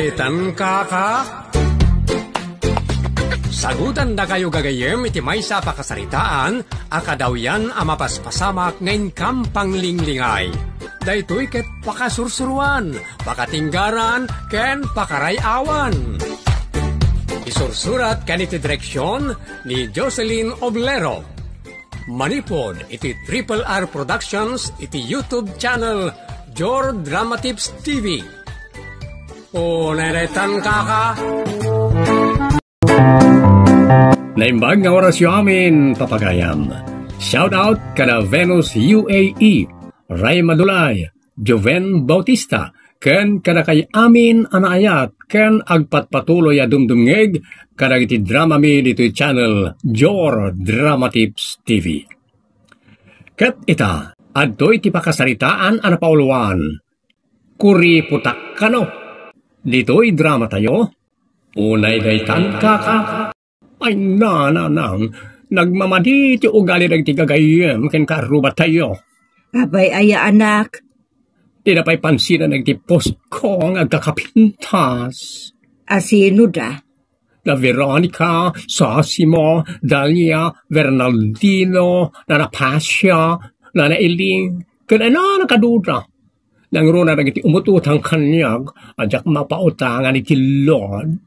Naitan ka? Sagutan na kayo gagayem iti maysa pakasaritaan, akadaw yan amapaspasamak ngayon kampang linglingay. Daytoy ket pakasursuruan, pakatinggaran, ken pakarayawan. Isursurat kaniti direksyon ni Jocelyn Oblero. Manipod iti Triple R Productions iti YouTube channel Jor Drama Tips TV. O naitan ka? Naimbag nga oras yung amin, papagayam. Shout out kada Venus UAE, Ray Madulay, Joven Bautista, ken kada kay amin anaayat, ken agpatpatuloy a dumdumngeg, kada iti drama mi dito channel Jor Drama Tips TV. Ket ita, adto iti pakasaritaan anapauluan. Kuri putak kano. Dito'y drama tayo. Unay daytan ka. Ay nanang, nagmamadi ti ugali nagtigagayem ken karubat tayo. Abay aya anak. Di na pa'y pansinan nagtipos ko ang agkakapintas. Asino da? Na Veronica, Sosimo, Dalia, Bernardino, Nana Pasha, Nana Eling, kaya na nakadudra. Nang runa nagiti umututang kanyag, adyak mapautangan iti Lord.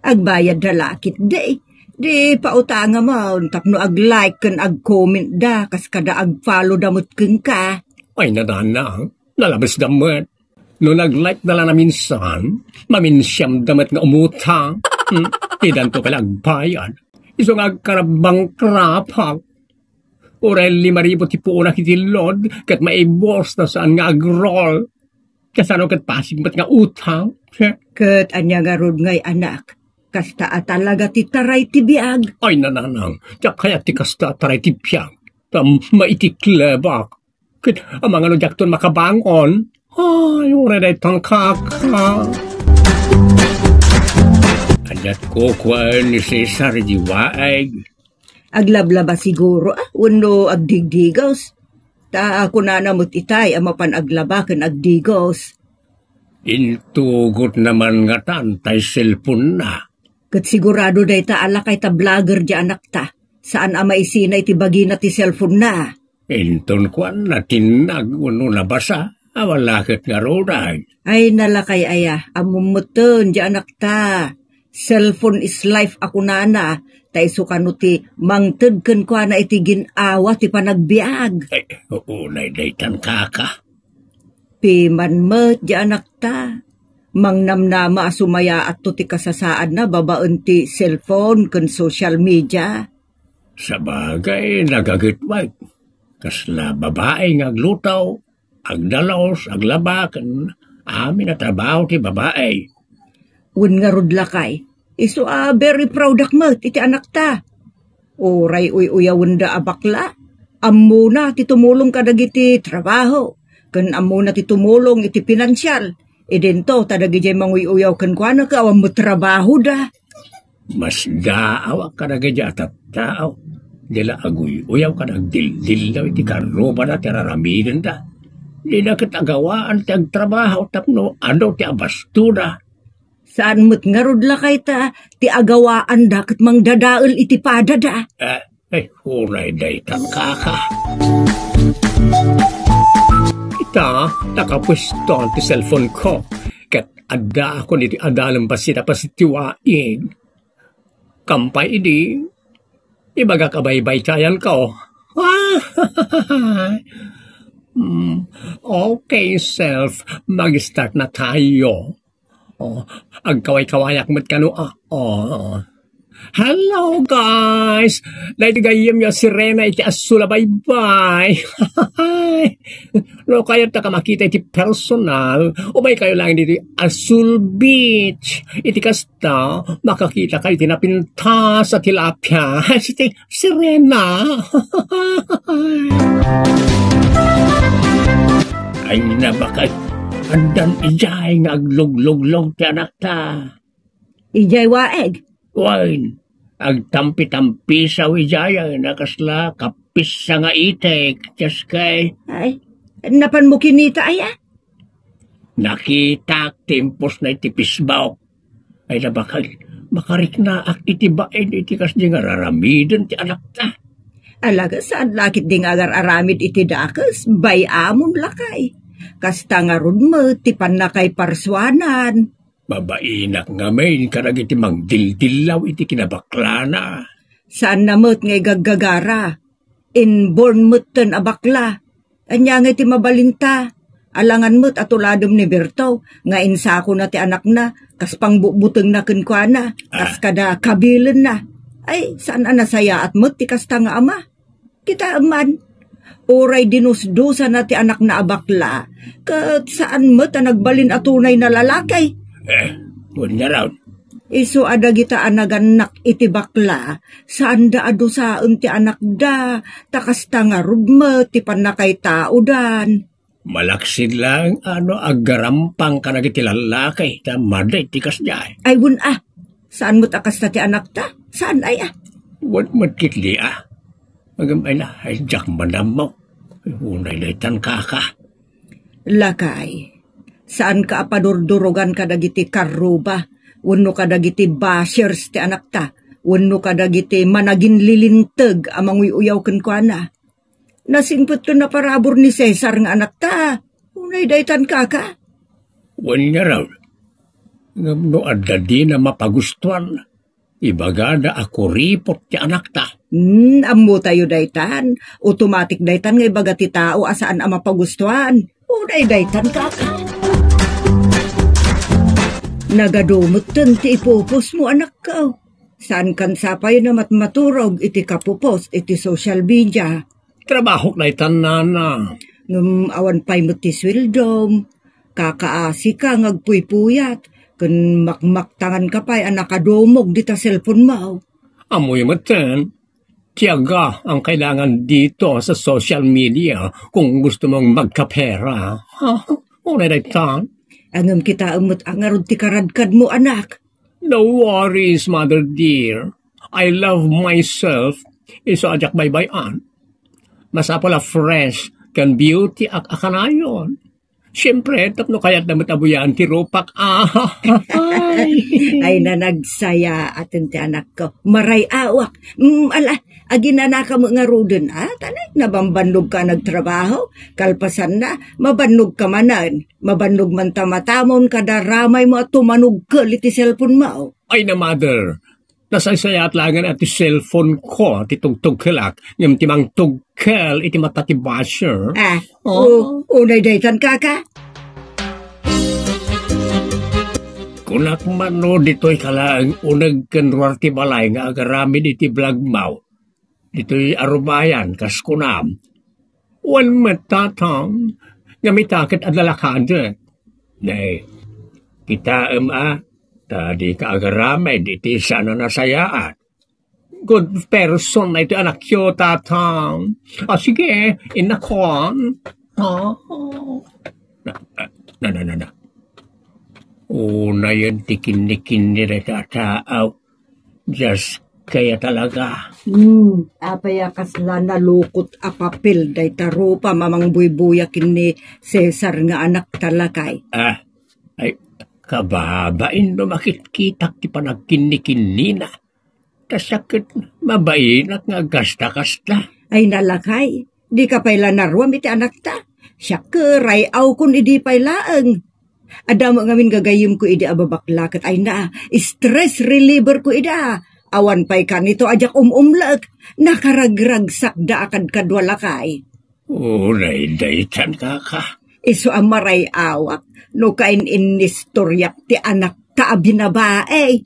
Agbayad da lakit day. Di pautangan mo, tapno ag-like kan ag-comment da, kas kada ag-follow damot keng ka. Ay nadanang, nalabas damot. No nag-like na lang na minsan, maminsyam damot nga umutang. Idan to kalagbayad. Iso nga agkarabang krapak. Orel 5,000 ti po na kiti Lord, kat maibos na saan nga agrol. Kasano kat pasig mat nga utang. Kat anya nga rod ngay anak, kasta talaga ti taray ti biag. Ay nananang, tiyak kaya ti kasta taray ti biag. Tam maitiklebak. Kat ang mga lodyakton makabangon. Ay, ureday tang kaka. Adat ko kwan ni Cesar di waeg. Aglablaba siguro, uno agdigdigos. Ta ako na namot itay, amapan aglaba kan agdigos. Intugot naman nga tantay cellphone na. Kat sigurado day ta ala kay ta vlogger di anak ta. Saan ama isinay ti bagi na ti cellphone na? Inton kwan na tinag uno na basa. Awalakit nga roday. Ay nalakay aya, amumuton di anak ta. Cellphone is life ako na. Tay sukanuti mangtedken ko na itigin awa ti panagbiag. Ay, uunay daytan kaka. Piman met di anak ta. Mangnamnama asumaya at to ti kasasaan na babaen ti cellphone ken social media. Sa bagay, nagagitwag. Kasla babae nga aglutaw, agdalos, aglabaken, amin na trabaho ti babae. Un nga rod lakay. Iso very proud akmat, iti anak ta. Oray uyawon da abakla. Ammo na ti tumulong kadag iti trabaho. Kan ammo na ti tumulong iti pinansyal. Idento tadag iti manguyaw kan kwa na ka awang mo trabaho da. Mas daaw kadag iti atap tao. Dila aguyaw kadag dildil daw iti karoba na tiraramidin da. Dila katagawaan ti agtrabaho tapno ano ti abastuda. Saan mo't nga rod lakay ta, ti agawaan da kat mang dadaol iti padada. Huray day tang kaka. Kita, nakapwesto ti cellphone ko. Kat ada ako niti adalang pasita pasitiwain. Kampay idi, ibaga kabaybay kayan ko. Okay, self, mag-start na tayo. Agkaway-kawayak mo't kano. Hello guys! Naitagayam yung sirena iti asula bye-bye. No kayo ta makita iti personal o may kayo lang iti Asul Beach. Iti kasta makakita kayo iti napinta sa tilapia. Iti sirena. Ay nabakay. Andan ijay nga aglog-log-log ti anak ta. Ijay waeg? Wain, agtampi-tampi sa wijaya, nakasla, kapis sa nga itek, just kay. Ay, napan mo kinita aya? Nakita timpos na itipisbaw. Ay makarik na ak itibain iti kas di nga raramidin ti anak ta. Alaga saan lakit ding agar aramid iti dakas, bay amon lakay. Kasta nga rod mo, tipan na kay parswanan. Babainak nga may karag iti magdildilaw iti kinabaklana. Saan namot ngay gaggagara? Inborn mo't ten abakla. Anya nga iti mabalinta. Alangan mo't atuladom ni Berto, nga insako na ti anak na, kas pangbubuteng na kunkwana, kas kada kabilan na. Ay, saan anasaya at mo't ti kasta nga ama? Kita aman. Oray dinusdusa na ti anak na abakla, kat saan mo't nagbalin atunay na lalakay? Huwag nga raw. Iso ada kita anaganak iti bakla, saan da adusaan ti anak da, takasta nga rugma ti panakay tao dan. Malaksid lang agarampang ka na iti lalakay, ta maday tikas jay. Ay wun saan mo't akasta ti anak ta? Saan ay Huwag matkitli Magamay na, ay jak manam mo. Unay laytan ka. Lakay, saan ka apadurdurugan ka dagiti karuba? Wano ka dagiti bashers ti anak ta? Wano ka dagiti managin lilintag amang uyaw kenkwana? Nasingput ko na parabor ni Cesar nga anak ta. Unay daytan ka. Wan nga raw. Ngam adda di na mapagustuhan. Ibagada ako ripot ti anak ta. Ammo tayo daytan. Automatic daytan nga ibaga ti tao asaan ang mapagustuhan. Unay daytan ka. Nagadumot ti ipupos mo anak ka. Saan kan sapay na matmaturog iti kapupos iti social media. Trabaho na itanana. Awan pa'y mo ti swildom. Kakaasi ka ngagpuy-puyat. Kun makmaktangan ka pa'y anakadumog di ta cellphone mo. Amoy matan. Tiyaga ang kailangan dito sa social media kung gusto mong magkapera. Unay daytan. Angam kita umot angarod ti karadkad mo anak. No worries, mother dear. I love myself. Iso ajak baybayan. Masapala fresh kan beauty akanayon. Siyempre, tapno kaya't na matabuyan ti rupak. Ay na nagsaya atin ti anak ko. Maray awak. Aginana ka mo nga rudin, Tanay, nabambannog ka nagtrabaho. Kalpasan na, mabannog ka manan. Mabannog man tamatamon kada ramay mo at tumanog ka iti cellphone mo. Ay na, mother. Nasaysaya at langan at ti cellphone ko, ti tugtugkelak, ngam ti mang tugkel, iti mata ti basher. Unay daytan ka. Kunak mano dito'y kalaang unag kanruar ti balay nga agaramid iti blagmaw. Dito'y arubayan, kas kunam. Wan matatang, ngamitakit at lalakad. Nay, kita tadi ka agaramid iti sana nasayaan. Good person na ito anak yo, tatang. Sige, inakon. Na. Una yan tikin-nikin ni tao. Just kaya talaga. Apaya kasla nalukot a papel day tarupa mamang buybuyakin ni Cesar nga anak talakay. Ay, kababain no makitkitak ti panagkin-nikin na. Kasakit mabain at nga gasta-gasta. Ay nalakay, di ka pala narwam iti anak ta. Siya keray aw kun idi pailaeng. Adamo ngamin gagayim ko idi ababaklakat ay na, stress reliever ko ida. Awan pa'y kanito ajak umlag, nakaragragsak da akad kadwalakay. Daytan ka. Iso ang maray awak, no kain inistoryak ti anak ka abinabae.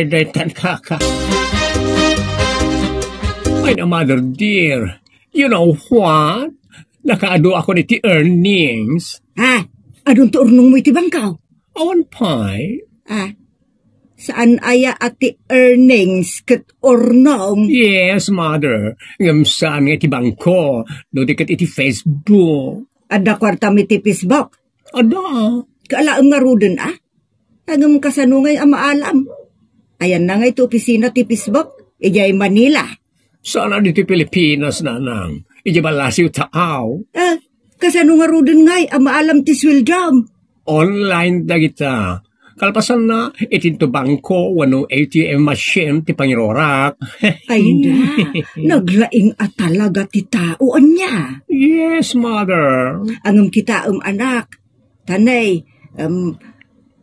Daytan ka. Ay na, mother dear, you know what? Nakaado ako ni ti earnings. Adun to urnong mo iti bangkaw? Awan pa'y. Saan aya ati earnings kat ornong? Yes, mother. Ngam saan nga iti bangko, no di kat iti Facebook. Ada kwarta mi ti Facebook? Ada. Kaalaam nga rudin Agam kasanungay amaalam. Ayan na nga ito opisina ti Facebook. Ijay Manila. Sana dito Pilipinas, nanang. Ija balasiw taaw. kasano nga rudin ngay, maalam ti swildam. Online da kita. Kalpasan na, itinto bangko, wano ATM machine, ti pangirorak. Ay na, naglaing at talaga ti taoan niya. Yes, mother. Angam kita, anak. Tanay,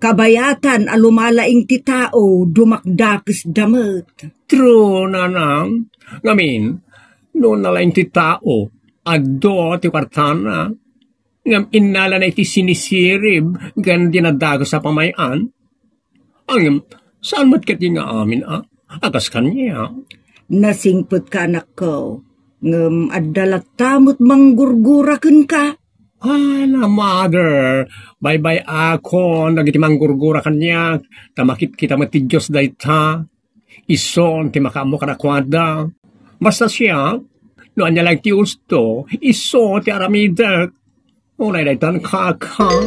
kabayatan alumalaing ti tao, dumakdakis damat. True, nanang. Ngamin, noon nalaing ti tao, ado ti kwartana. Ngam inala na iti sinisirib, gan dinadago sa pamayan. Angam, saan mo't kati nga amin, akas kanya. Nasingpot ka, anak ko. Ngam adalat tamot manggurgurakan ka. Na mother, bye-bye ako, nagiti manggurgura kanya, tamakit kita matidiyos dahi ta. Ison, ti makamo kanakwada. Basta siya, noan niya lang ti usto, iso ti aramidak. Unay dahi tan kakang.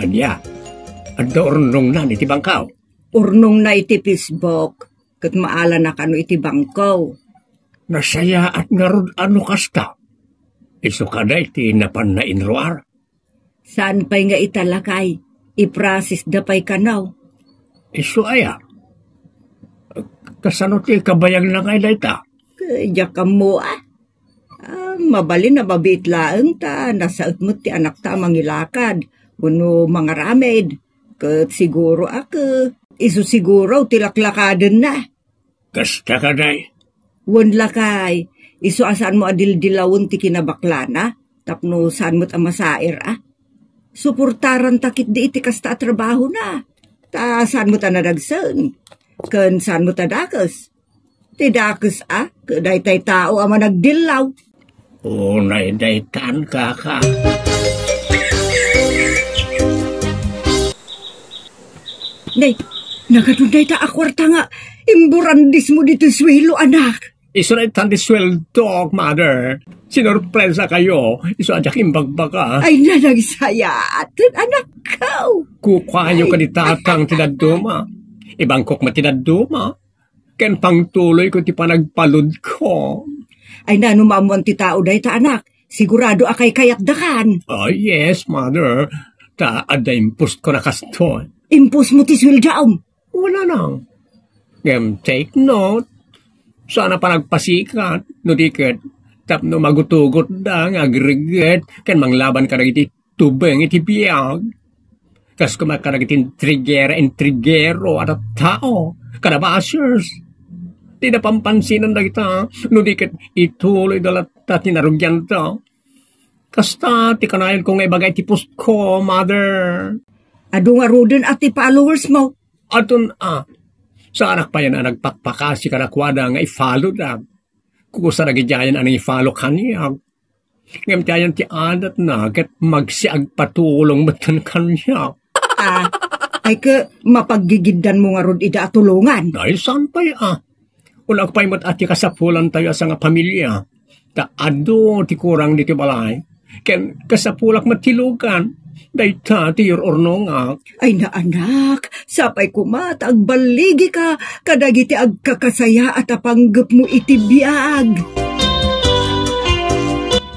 Anya, adda urnong na iti bangkaw. Urnong na iti Facebook, kat maala na kano iti bangkaw. Nasaya at ngarod ano kasta. Iso kada iti napan na inroar. Saan pa'y nga italakay? Iprasis da pa'y kanaw. Iso aya. Kasano ti kabayag na kay dayta? Kaya ka mo mabali na mabit laang ta. Nasaot mo ti anak ta mangilakad. Uno mga ramed. Kat siguro iso siguro tilaklakadan na. Kasta kaday. Wan lakay. Iso asaan mo adil-dilawon ti kinabaklana. Tapno saan mo't amasair Suportaran takit di iti kasta trabaho na. Ta saan mo't anadagsan. Kan saan mo't adakas. Ti dakas kaday tay tao ama nagdilaw. Unay daytan kaka. Nay, nagatunday ta akwarta nga. Imburandis mo dito swelo, anak. Iso na itan di sweldo, mother. Sinurpresa kayo. Iso adyak imbagbaka. Ay, nanagsaya atin, anak ko. Kukwayo ka ni tatang tinaduma. Ibangkok matinaduma. Ken pangtuloy ko ti panagpalud ko. Ay, nanumamuan ti tao dahi ta, anak. Sigurado akay kayakdakan. Oh, yes, mother. Ta ada impus ko na kasto. Impus mo ti sweldaom. Wala nang. Take note. Sana pa nagpasikat, no diket, tapno magutugot da, agregat, kan manglaban ka na iti tubeng iti biyag. Kas kumaka na iti trigero at tao, kanabasers. Di na pampansinan na kita, no diket ituloy dalat ta tinarugyan ta. Kasta, ti kanayan kong ibagay ti post ko, mother. Ado nga rodin at ti followers mo. Atun sa anak pa yan na nagpakpakasi kanakwada nga i-follow na. Kukusa nagidyayan ang i-follow kanya. Ngam tayan ti adat na kat magsiag patulong matan kanya. Ay ka mapaggigidan mo nga rod ida atulungan. Ay saan pa Ulag pa'y ati kasapulan tayo sa nga pamilya. Ta ado ti kurang diti balay. Ken kasapulak matilugan. Dayta ti ornong Ay na anak, sapay kumata agbaligi ka, kadagiti agkakasaya at apanggap mo iti biag.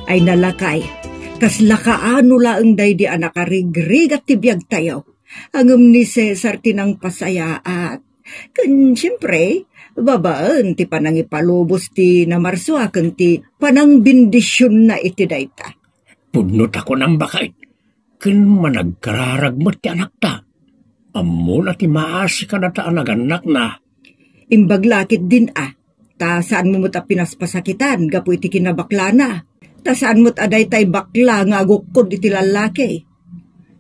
Ay nalakay, kas lakaano laang day di anak arigrig at ti biag tayo. Angam ni Cesar tinang pasayaat. Kan siyempre, babaan ti panangipalubos ti namarsuakan ti panang bindisyon na iti dayta. Pudnot ako ng bakay. Ken managkararag mo ti anak ta. Amo na ti maasi ka na ta anak na. Imbaglakit din ta saan mo ta pinaspasakitan, gapu iti kinabakla na. Ta saan mo't aday tay bakla nga agukod iti lalaki.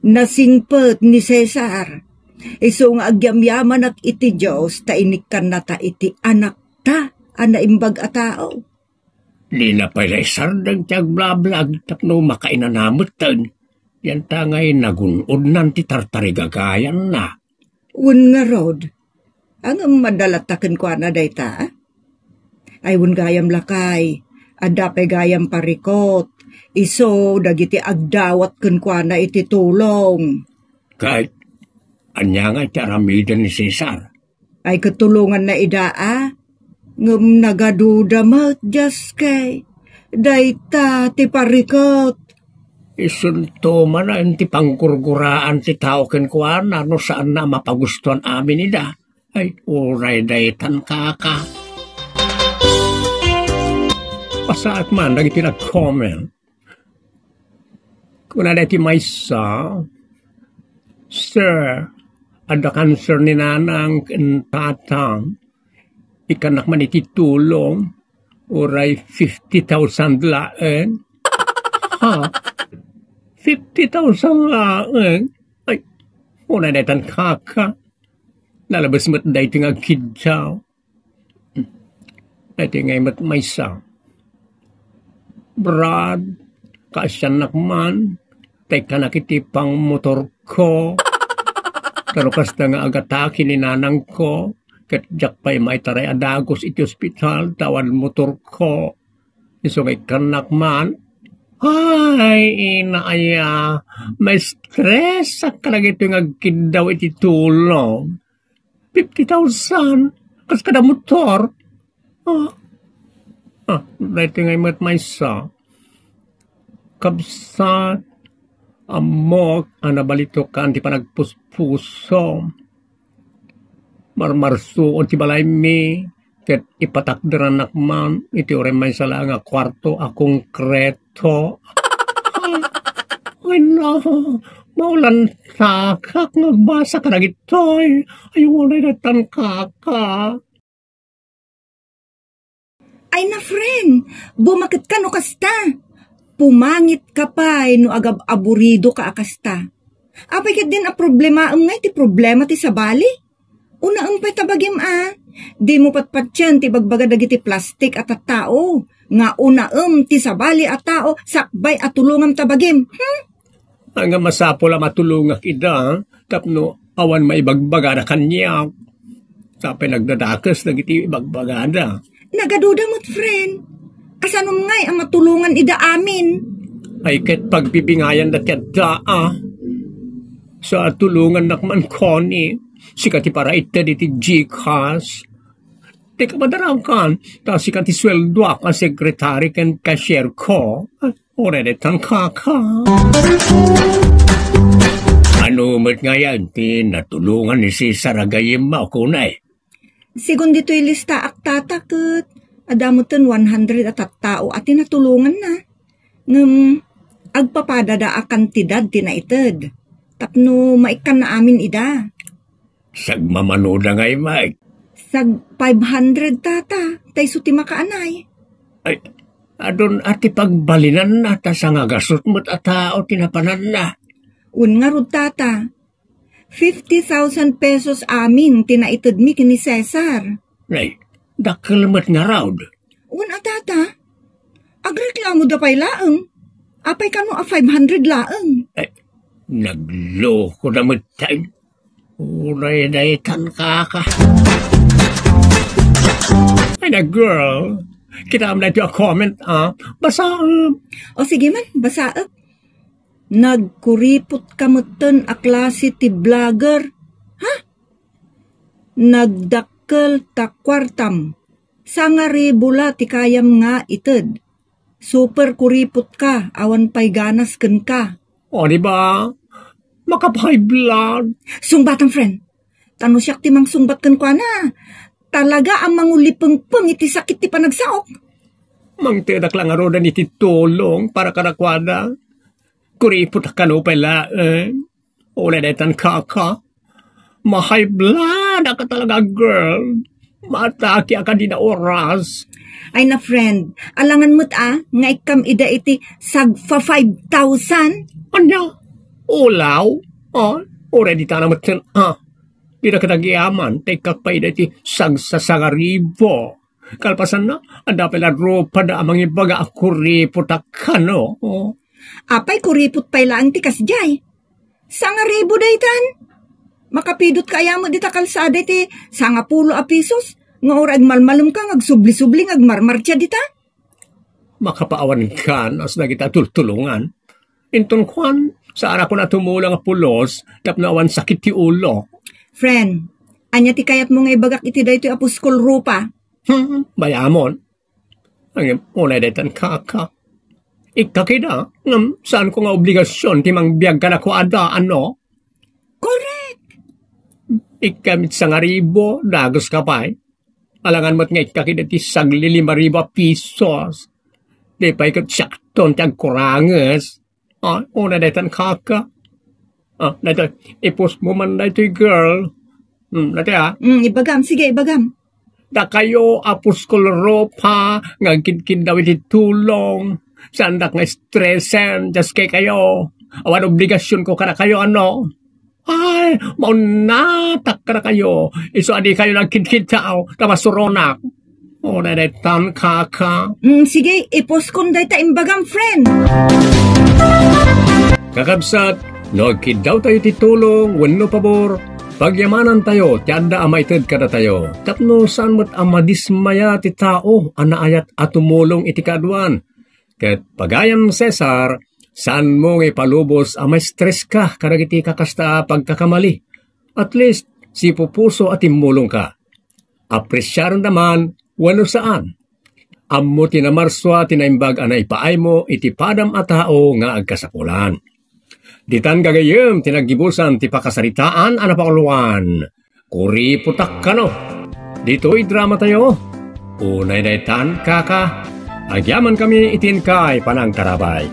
Nasingpet ni Cesar. Iso nga agyamyaman ak iti Diyos, ta inikan na ta iti anak ta, ana imbag a tao. Di na pa isardang tiyag blablag, tapno makainanamot tan. Yan tangay nagunod nan ti tartarigagayan na. Un nga rod, ang madalataken ko na dayta, ay un gayam lakay, adapay gayam parikot, iso dagiti agdawat kun kwa na iti tulong. Kahit, anya nga iti aramidan ni Cesar. Ay katulungan na idaa, ngam nagaduda mat, just kay, Dayta, ti parikot. Isunto man na ti pangkurguraan ti tao kenkwan no saan na mapagustuhan amin nila. Ay, uray daytan kaka. Pasaat man, nagiti nag-comment. Kung na ti maysa, Sir, ada cancer ni nanang tatang, ikanak man iti tulong, uray 50,000 laeng. Ha? 50,000 laeng? Ay, una daytan kaka. Nalabas mo't dayti nga kidjaw. Dayti ngay mo't maysa. Brad, kaasyan nakman, teka nakitipang motor ko. Pero kasta nga agataki ni nanang ko, kat jak pa'y may taray adagos iti ospital, tawan motor ko. Iso ngay kanakman, ay, inaaya, may stress sa kalagito yung agkidaw iti tulong. 50,000, kas kada motor. Dahito ngay mat maysa. Kabsat, amok, anabalito ka, di pa nagpuspuso. Marmarsuon ti balay mi, ket ipatakderan nakman, iti orem may sala nga kwarto, akong kreto. Ay no, maulan sakak, nagbasa ka na gitoy. Ay, wala natan kaka. Ay na, friend, bumakit ka no kasta. Pumangit ka pa, no agab aburido ka akasta. Apay kat din a problema ang ngay, ti problema ti sabali. Una ang pa'y tabagim di mo patpatyan ti bagbaga dagiti plastik at tao. Nga una ti sabali at tao, sakbay at tulungam tabagim. Ang masapo la matulungak ida, tapno awan maibagbaga na kanya. Sapay nagdadakas dagiti ibagbagada. Nagaduda mo't, friend. Asanom ngay ang matulungan ida amin? Ay ket pagbibingayan na tiyada sa tulungan nakman koni, sikati para ita diti Gcash. Teka madarangkan, ta sikati sweldo ang sekretary ken cashier ko. Oredetan kaka. Ano mat ngayon, natulungan ni si Saragayim mo kunay? Sigun dito'y lista aktatakot. Adamutan 100 at tao at tinatulungan na. Agpapadada a kantidad tinaited. Tapno maikan na amin ida. Sagmamanoda ngay, Mike. Sag 500 tata, tay suti makaanay. Ay, adon ati pagbalinan na, ta sa nga gasot mo't at tao tinapanan na. Un nga rod tata, 50,000 pesos amin tinaited mi kini Cesar. Ay, dakil mo't nga raud. Un tata, agreklamo da pa'y laeng. Apay ka no a 500 laeng. Ay, nagloko na mo't time. Uray na itan kaka. Ay na girl, kita na ito a comment, basa. O sige man, basa. Nagkuripot kamutan a klase ti vlogger. Ha? Nagdakkel ta kwartam. Sangari bula ti kayam nga ited. Super kuripot ka, awan pa'y ganas ken ka. O diba? Makapay blood. Sungbatang friend, tano siyak ti mang sungbat ken kwa na. Talaga ang mangulipeng-peng iti sakit ti panagsaok. Mang tiyadak lang arodan iti tulong para karakwada. Kuripot ka no pala, Ula detan kaka. Mahay blood ka talaga, girl. Mataki ka din na oras. Ay na friend, alangan mo't nga ikam ida iti sagfa 5,000. Anya? Ulaw? Already ta naman tin, Di na katagyaman, take pa ida iti sagsasangaribo. Kalpasan na, anda pala ropa na amang ibaga kuripot ka no. Apay kuripot pa'y lang ti kasjay. Sangaribo daytan. Makapidot kaya mo dita kalsada iti 10 pesos. Nga orag malmalum ka, agsubli-subli, agmarmarcha dita. Makapaawan ka, as na kita tultulungan. Inton kwan, saan ako na tumulang a pulos, tapnawan sakit ti ulo. Friend, anya ti kayat mo nga ibagak iti daytoy apuskol rupa. Bayamon. Ang ulay detan kaka. Ikakida, saan ko nga obligasyon ti mangbiyag ka na ko adaan, no? Correct! Ikamit sa nga ribo, dagos ka pa eh. Alangan mo't nga ikakida ti sagli 5,000 pesos. Di pa ikot syakton ti agkurangas. Una daytan kaka. Dayto, ipos mo man dayto girl. Dayto Ibagam, sige, ibagam. Da kayo apos koloropa, nga kid daw iti tulong. Sandak nga stressen, just kay kayo. Awan obligasyon ko kada kayo, ano? Ay, maunatak kada kayo. Iso adi kayo nagkid-kid tao, tamasuronak. Daytan kaka. Sige, ipos kon dayta imbagam, friend. Kakabsat, nagkid daw tayo titulong, wano pabor, pagyamanan tayo, tianda amayted kada tayo. Tapno saan mo't amadismaya ti tao, anaayat at tumulong iti kaadwan. Ket pagayam Cesar, saan mo nga ipalubos amay stress ka karagiti kakasta pagkakamali. At least, si pupuso at imulong ka. Apresyaran naman, wano saan. Ammo tinamarswa tinaimbag anay paay mo iti padam a tao nga agkasakulan. Ditan gagayem tinagibusan ti pakasaritaan anapakuluan. Kuri putak kano. Dito'y drama tayo. Unay daytan kaka. Agyaman kami itin kay panang karabay.